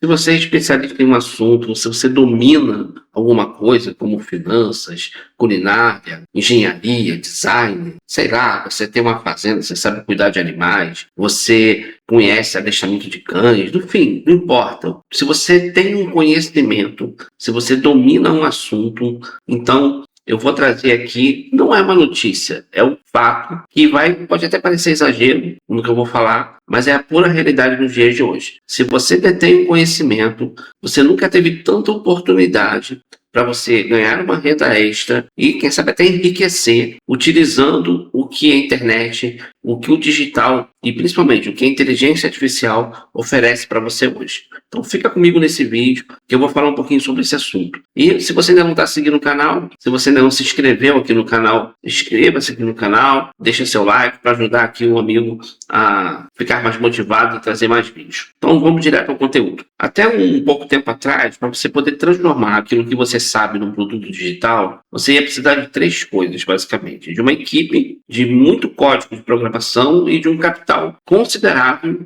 Se você é especialista em um assunto, se você domina alguma coisa, como finanças, culinária, engenharia, design, sei lá, você tem uma fazenda, você sabe cuidar de animais, você conhece adestramento de cães, enfim, não importa. Se você tem um conhecimento, se você domina um assunto, então eu vou trazer aqui, não é uma notícia, é um fato que pode até parecer exagero no que eu vou falar, mas é a pura realidade nos dias de hoje. Se você detém um conhecimento, você nunca teve tanta oportunidade para você ganhar uma renda extra e, quem sabe, até enriquecer utilizando o que a internet, o que o digital e, principalmente, o que a inteligência artificial oferece para você hoje. Então, fica comigo nesse vídeo que eu vou falar um pouquinho sobre esse assunto. E se você ainda não está seguindo o canal, se você ainda não se inscreveu aqui no canal, inscreva-se aqui no canal, deixa seu like para ajudar aqui o amigo a ficar mais motivado e trazer mais vídeos. Então, vamos direto ao conteúdo. Até um pouco tempo atrás, para você poder transformar aquilo que você sabe num produto digital, você ia precisar de 3 coisas, basicamente. De uma equipe, de muito código de programação e de um capital considerável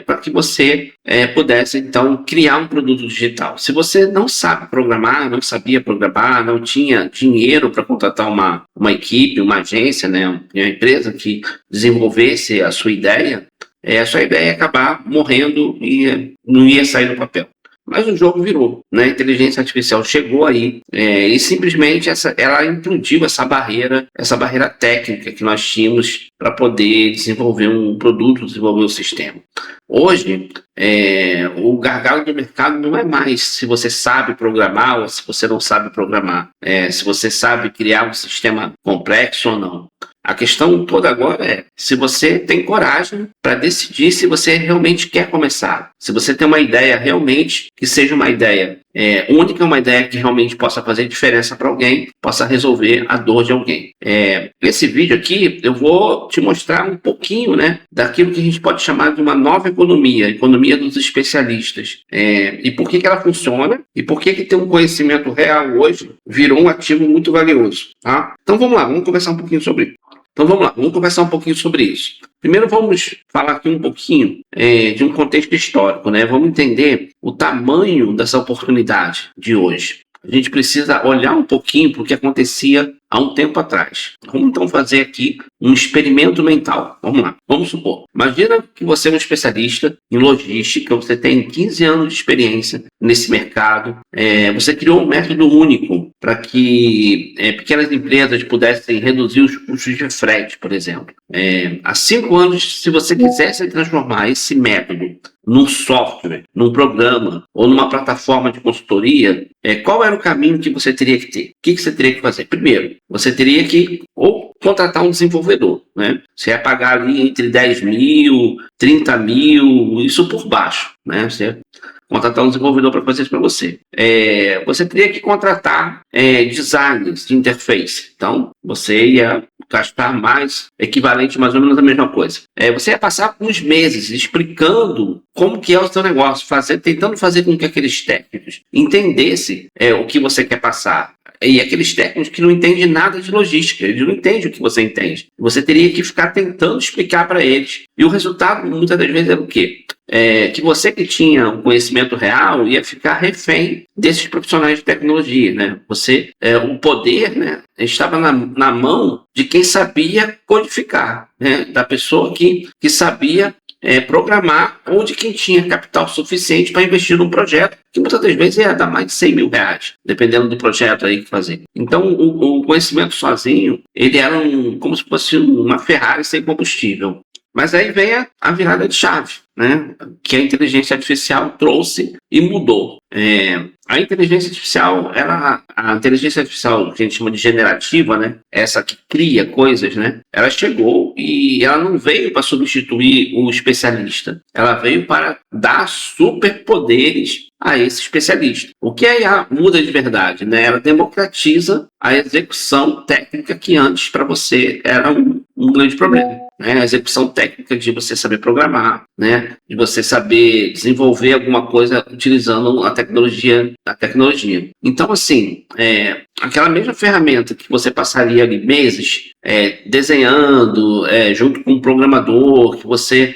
para que você pudesse, então, criar um produto digital. Se você não sabe programar, não sabia programar, não tinha dinheiro para contratar uma equipe, uma agência, né, uma empresa que desenvolvesse a sua ideia ia acabar morrendo e não ia sair do papel. Mas o jogo virou, né? A inteligência artificial chegou aí e simplesmente ela implodiu essa barreira técnica que nós tínhamos para poder desenvolver um produto, desenvolver um sistema. Hoje, o gargalo do mercado não é mais se você sabe programar ou se você não sabe programar, se você sabe criar um sistema complexo ou não. A questão toda agora é se você tem coragem para decidir se você realmente quer começar. Se você tem uma ideia realmente que seja uma ideia única, uma ideia que realmente possa fazer diferença para alguém, possa resolver a dor de alguém. Nesse vídeo aqui eu vou te mostrar um pouquinho, né, daquilo que a gente pode chamar de uma nova economia, a economia dos especialistas. E por que ela funciona e por que ter um conhecimento real hoje virou um ativo muito valioso. Tá? Então vamos lá, vamos conversar um pouquinho sobre isso. Primeiro vamos falar aqui um pouquinho de um contexto histórico, né? Vamos entender o tamanho dessa oportunidade de hoje. A gente precisa olhar um pouquinho para o que acontecia há um tempo atrás. Vamos então fazer aqui um experimento mental. Vamos lá. Vamos supor. Imagina que você é um especialista em logística, você tem 15 anos de experiência nesse mercado. Você criou um método único para que pequenas empresas pudessem reduzir os custos de frete, por exemplo. Há 5 anos, se você quisesse transformar esse método num software, num programa ou numa plataforma de consultoria, qual era o caminho que você teria que ter? O que você teria que fazer? Primeiro, você teria que ou contratar um desenvolvedor, né? Você ia pagar ali entre 10 mil, 30 mil, isso por baixo, né? Você ia contratar um desenvolvedor para fazer isso para você. Você teria que contratar designers de interface. Então, você ia gastar mais, equivalente mais ou menos a mesma coisa. Você ia passar uns meses explicando como que é o seu negócio, tentando fazer com que aqueles técnicos entendessem o que você quer passar. E aqueles técnicos que não entendem nada de logística, eles não entendem o que você entende. Você teria que ficar tentando explicar para eles. E o resultado, muitas das vezes, era o quê? Que você que tinha um conhecimento real ia ficar refém desses profissionais de tecnologia, né? O poder, né, estava na mão de quem sabia codificar, né? Da pessoa que sabia programar, ou de quem tinha capital suficiente para investir num projeto que muitas das vezes ia dar mais de 100 mil reais, dependendo do projeto aí que fazer. Então, o conhecimento sozinho, ele era como se fosse uma Ferrari sem combustível. Mas aí vem a virada de chave, né, que a inteligência artificial trouxe e mudou. A inteligência artificial, que a gente chama de generativa, né, essa que cria coisas, né, ela chegou e ela não veio para substituir o especialista. Ela veio para dar superpoderes a esse especialista. O que a IA muda de verdade, né? Ela democratiza a execução técnica que antes para você era um grande problema. né? A execução técnica de você saber programar, né? De você saber desenvolver alguma coisa utilizando a tecnologia. Então, assim, aquela mesma ferramenta que você passaria ali meses desenhando, junto com um programador, que você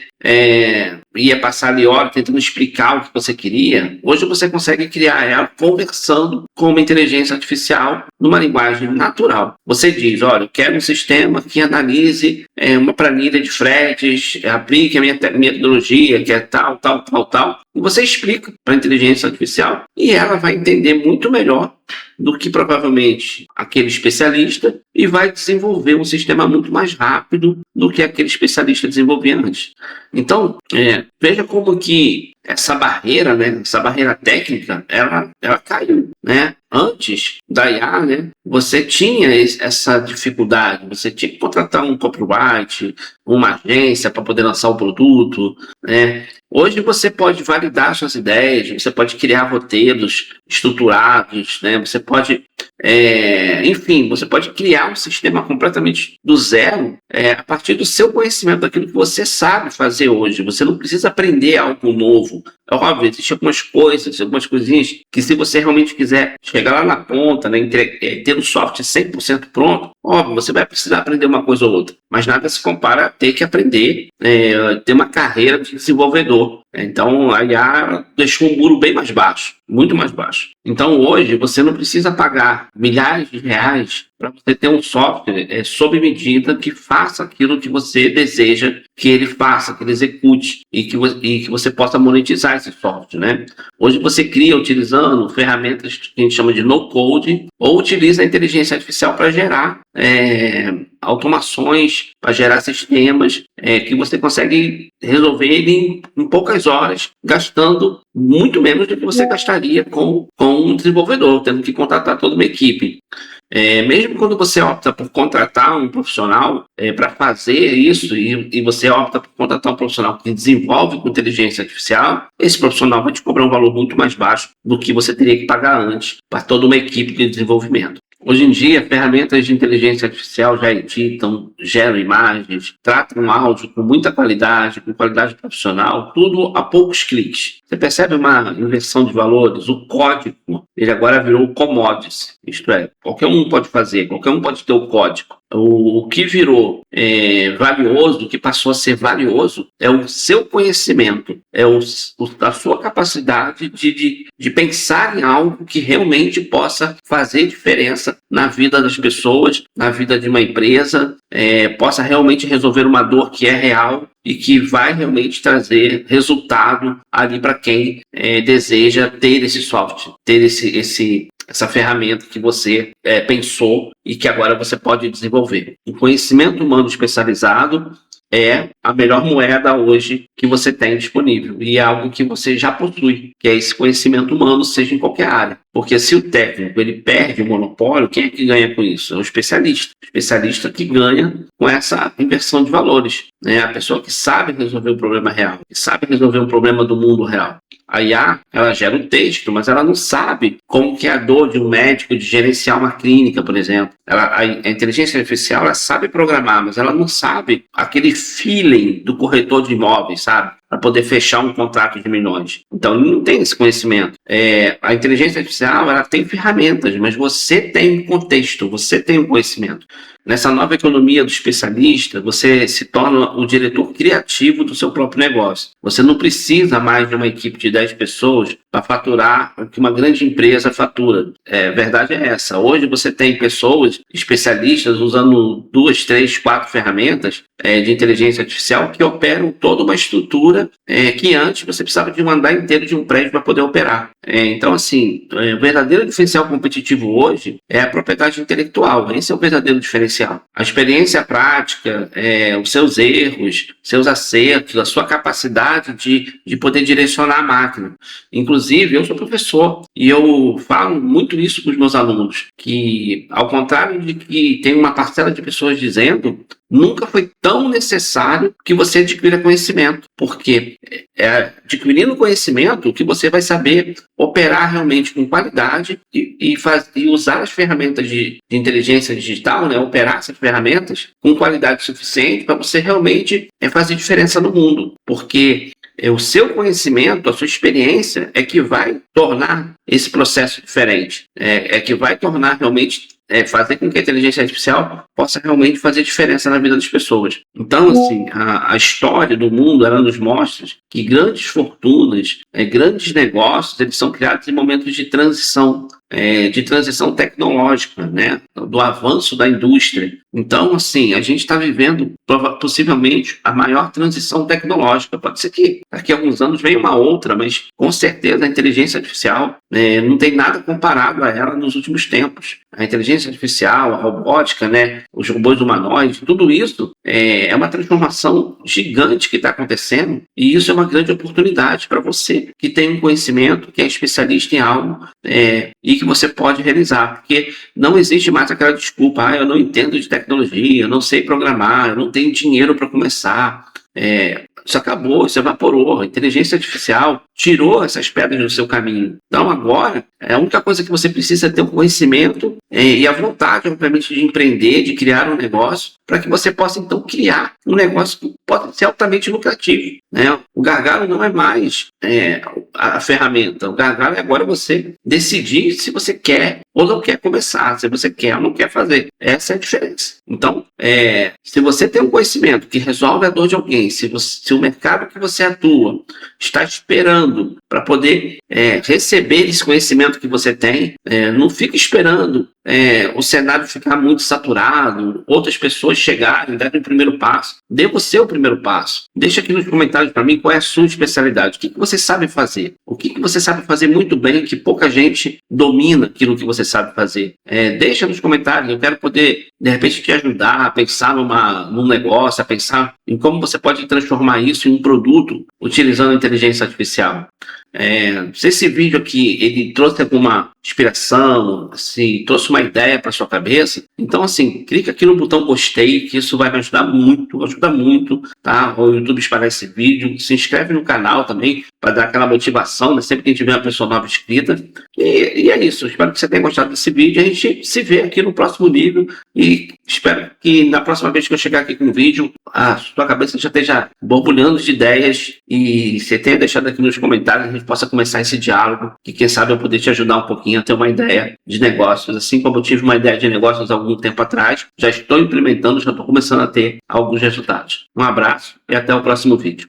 ia passar ali horas tentando explicar o que você queria, hoje você consegue criar ela conversando com uma inteligência artificial numa linguagem natural. Você diz, olha, eu quero um sistema que analise uma planilha de fretes, aplique a minha metodologia, que é tal, tal, tal, tal, e você explica para a inteligência artificial e ela vai entender muito melhor do que provavelmente aquele especialista e vai desenvolver um sistema muito mais rápido do que aquele especialista desenvolvia antes. Então, veja como que essa barreira, né, essa barreira técnica, ela caiu, né? Antes da IA, né, você tinha essa dificuldade, você tinha que contratar um copyright, uma agência para poder lançar o produto, né? Hoje você pode validar suas ideias, você pode criar roteiros estruturados, né? Você pode, enfim, você pode criar um sistema completamente do zero a partir do seu conhecimento, daquilo que você sabe fazer hoje. Você não precisa aprender algo novo. É óbvio, existem algumas coisas, algumas coisinhas que se você realmente quiser chegar lá na ponta, né, ter o software 100% pronto, óbvio, você vai precisar aprender uma coisa ou outra. Mas nada se compara a ter que aprender, ter uma carreira de desenvolvedor. Então, a IA deixou um muro bem mais baixo, muito mais baixo. Então, hoje, você não precisa pagar milhares de reais para você ter um software sob medida que faça aquilo que você deseja que ele faça, que ele execute e que você possa monetizar esse software, né? Hoje você cria utilizando ferramentas que a gente chama de no-code ou utiliza a inteligência artificial para gerar automações, para gerar sistemas que você consegue resolver ele em poucas horas, gastando muito menos do que você gastaria com um desenvolvedor, tendo que contratar toda uma equipe. Mesmo quando você opta por contratar um profissional para fazer isso e você opta por contratar um profissional que desenvolve com inteligência artificial, esse profissional vai te cobrar um valor muito mais baixo do que você teria que pagar antes para toda uma equipe de desenvolvimento. Hoje em dia, ferramentas de inteligência artificial já editam, geram imagens, tratam áudio com muita qualidade, com qualidade profissional, tudo a poucos cliques. Você percebe uma inversão de valores? O código, ele agora virou commodities, isto é, qualquer um pode fazer, qualquer um pode ter o código. O que virou valioso, o que passou a ser valioso, é o seu conhecimento, a sua capacidade de pensar em algo que realmente possa fazer diferença na vida das pessoas, na vida de uma empresa, possa realmente resolver uma dor que é real e que vai realmente trazer resultado ali para quem deseja ter esse software, ter essa ferramenta que você pensou e que agora você pode desenvolver. O conhecimento humano especializado é a melhor moeda hoje que você tem disponível e é algo que você já possui, que é esse conhecimento humano, seja em qualquer área. Porque se o técnico ele perde o monopólio, quem é que ganha com isso? É o especialista. O especialista que ganha com essa inversão de valores, né? A pessoa que sabe resolver o problema real, que sabe resolver um problema do mundo real. A IA, ela gera um texto, mas ela não sabe como que é a dor de um médico de gerenciar uma clínica, por exemplo. A inteligência artificial, ela sabe programar, mas ela não sabe aquele feeling do corretor de imóveis, sabe? Para poder fechar um contrato de milhões. Então, ele não tem esse conhecimento. A inteligência artificial, ela tem ferramentas, mas você tem um contexto, você tem um conhecimento. Nessa nova economia do especialista, você se torna o diretor criativo do seu próprio negócio. Você não precisa mais de uma equipe de 10 pessoas para faturar o que uma grande empresa fatura. A verdade é essa. Hoje você tem pessoas, especialistas, usando 2, 3, 4 ferramentas de inteligência artificial que operam toda uma estrutura que antes você precisava de um andar inteiro de um prédio para poder operar. Então, assim, o verdadeiro diferencial competitivo hoje é a propriedade intelectual. Esse é o verdadeiro diferencial. A experiência prática, os seus erros, seus acertos, a sua capacidade de poder direcionar a máquina. Inclusive, eu sou professor e eu falo muito isso com os meus alunos, que ao contrário de que tem uma parcela de pessoas dizendo, nunca foi tão necessário que você adquira conhecimento, porque adquirindo conhecimento que você vai saber operar realmente com qualidade e usar as ferramentas de inteligência digital, né, operar essas ferramentas com qualidade suficiente para você realmente fazer diferença no mundo, porque o seu conhecimento, a sua experiência é que vai tornar esse processo diferente, é que vai tornar realmente, fazer com que a inteligência artificial possa realmente fazer diferença na vida das pessoas. Então, assim, a história do mundo, ela nos mostra que grandes fortunas, grandes negócios, eles são criados em momentos de transição tecnológica, né? Do avanço da indústria. Então, assim, a gente está vivendo possivelmente a maior transição tecnológica. Pode ser que daqui a alguns anos venha uma outra, mas com certeza a inteligência artificial não tem nada comparado a ela nos últimos tempos. A inteligência artificial, a robótica, né? Os robôs humanoides, tudo isso é uma transformação gigante que está acontecendo, e isso é uma grande oportunidade para você que tem um conhecimento, que é especialista em algo, e que você pode realizar, porque não existe mais aquela desculpa, eu não entendo de tecnologia, eu não sei programar, eu não tenho dinheiro para começar. Isso acabou, isso evaporou. A inteligência artificial tirou essas pedras do seu caminho. Então agora, a única coisa que você precisa é ter um conhecimento e a vontade, obviamente, de empreender, de criar um negócio, para que você possa então criar um negócio que pode ser altamente lucrativo, né? O gargalo não é mais a ferramenta. O gargalo é agora você decidir se você quer ou não quer começar, se você quer ou não quer fazer. Essa é a diferença. Então, se você tem um conhecimento que resolve a dor de alguém, se o mercado que você atua está esperando para poder receber esse conhecimento que você tem, não fica esperando o cenário ficar muito saturado, outras pessoas chegarem, darem o primeiro passo. Dê você o primeiro passo. Deixa aqui nos comentários para mim qual é a sua especialidade. O que você sabe fazer? O que você sabe fazer muito bem, que pouca gente domina aquilo que você sabe fazer? Deixa nos comentários. Eu quero poder, de repente, te ajudar a pensar num negócio, a pensar em como você pode transformar isso em um produto utilizando a inteligência artificial. Se esse vídeo aqui ele trouxe alguma inspiração, se trouxe uma ideia para sua cabeça, então assim, clica aqui no botão gostei, que isso vai me ajudar muito, ajuda muito, tá? O YouTube espalhar esse vídeo, se inscreve no canal também para dar aquela motivação, né? Sempre que a gente vê uma pessoa nova inscrita. E é isso, espero que você tenha gostado desse vídeo. A gente se vê aqui no próximo vídeo e espero que na próxima vez que eu chegar aqui com o vídeo, a sua cabeça já esteja borbulhando de ideias e você tenha deixado aqui nos comentários, a gente possa começar esse diálogo, que quem sabe eu poder te ajudar um pouquinho a ter uma ideia de negócios, assim como eu tive uma ideia de negócios há algum tempo atrás, já estou implementando, já estou começando a ter alguns resultados. Um abraço e até o próximo vídeo.